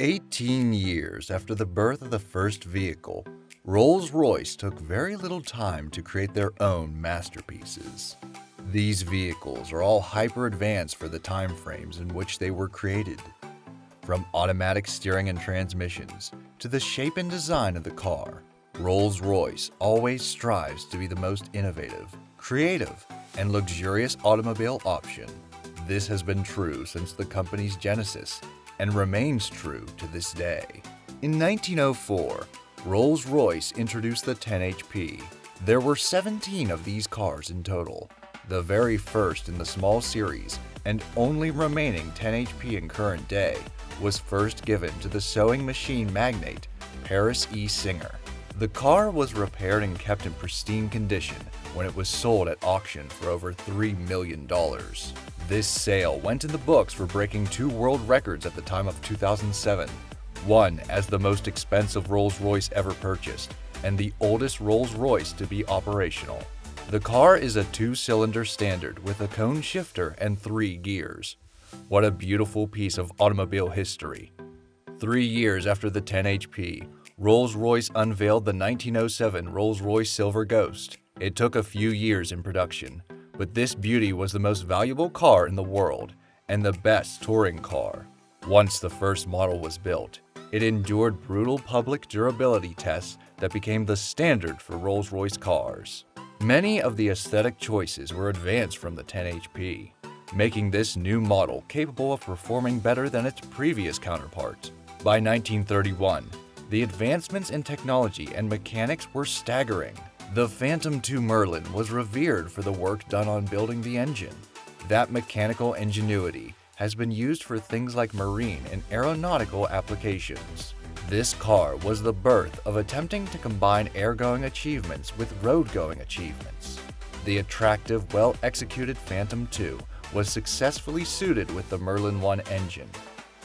18 years after the birth of the first vehicle, Rolls Royce took very little time to create their own masterpieces. These vehicles are all hyper-advanced for the time frames in which they were created. From automatic steering and transmissions to the shape and design of the car, Rolls Royce always strives to be the most innovative, creative, and luxurious automobile option. This has been true since the company's genesis and remains true to this day. In 1904, Rolls Royce introduced the 10HP. There were 17 of these cars in total, the very first in the small series and only remaining 10HP in current day was first given to the sewing machine magnate Paris E. Singer. The car was repaired and kept in pristine condition when it was sold at auction for over $3 million. This sale went in the books for breaking two world records at the time of 2007, one as the most expensive Rolls Royce ever purchased, and the oldest Rolls Royce to be operational. The car is a two-cylinder standard with a cone shifter and 3 gears. What a beautiful piece of automobile history. 3 years after the 10HP, Rolls-Royce unveiled the 1907 Rolls-Royce Silver Ghost. It took a few years in production, but this beauty was the most valuable car in the world and the best touring car. Once the first model was built, it endured brutal public durability tests that became the standard for Rolls-Royce cars. Many of the aesthetic choices were advanced from the 10HP, making this new model capable of performing better than its previous counterpart. By 1931, the advancements in technology and mechanics were staggering. The Phantom II Merlin was revered for the work done on building the engine. That mechanical ingenuity has been used for things like marine and aeronautical applications. This car was the birth of attempting to combine air-going achievements with road-going achievements. The attractive, well-executed Phantom II was successfully suited with the Merlin 1 engine.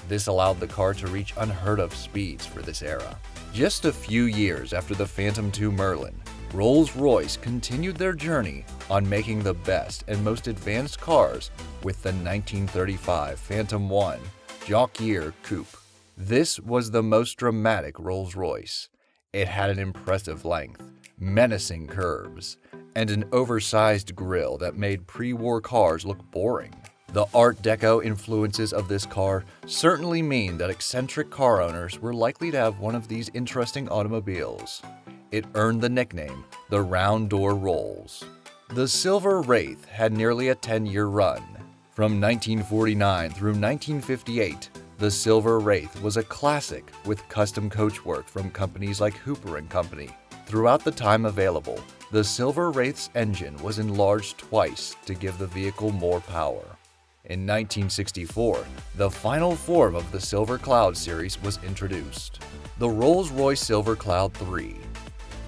This allowed the car to reach unheard-of speeds for this era. Just a few years after the Phantom II Merlin, Rolls-Royce continued their journey on making the best and most advanced cars with the 1935 Phantom 1 Jock-Year Coupe. This was the most dramatic Rolls-Royce. It had an impressive length, menacing curves, and an oversized grille that made pre-war cars look boring. The Art Deco influences of this car certainly mean that eccentric car owners were likely to have one of these interesting automobiles. It earned the nickname the Round Door Rolls. The Silver Wraith had nearly a 10-year run. From 1949 through 1958, the Silver Wraith was a classic with custom coachwork from companies like Hooper & Company. Throughout the time available, the Silver Wraith's engine was enlarged twice to give the vehicle more power. In 1964, the final form of the Silver Cloud series was introduced, the Rolls-Royce Silver Cloud 3.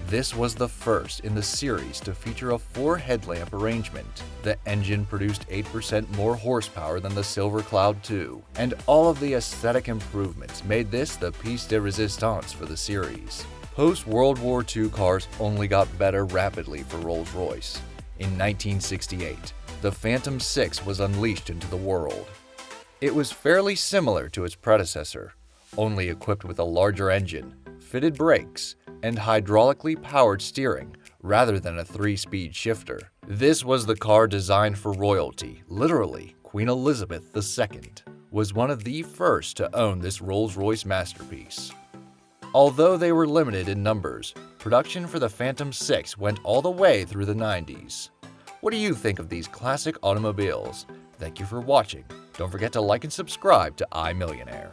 This was the first in the series to feature a 4-headlamp arrangement. The engine produced 8% more horsepower than the Silver Cloud 2, and all of the aesthetic improvements made this the piece de resistance for the series. Post-World War II cars only got better rapidly for Rolls-Royce. In 1968, the Phantom 6 was unleashed into the world. It was fairly similar to its predecessor, only equipped with a larger engine, fitted brakes, and hydraulically powered steering rather than a 3-speed shifter. This was the car designed for royalty. Literally, Queen Elizabeth II was one of the first to own this Rolls-Royce masterpiece. Although they were limited in numbers, production for the Phantom 6 went all the way through the 90s. What do you think of these classic automobiles? Thank you for watching. Don't forget to like and subscribe to iMillionaire.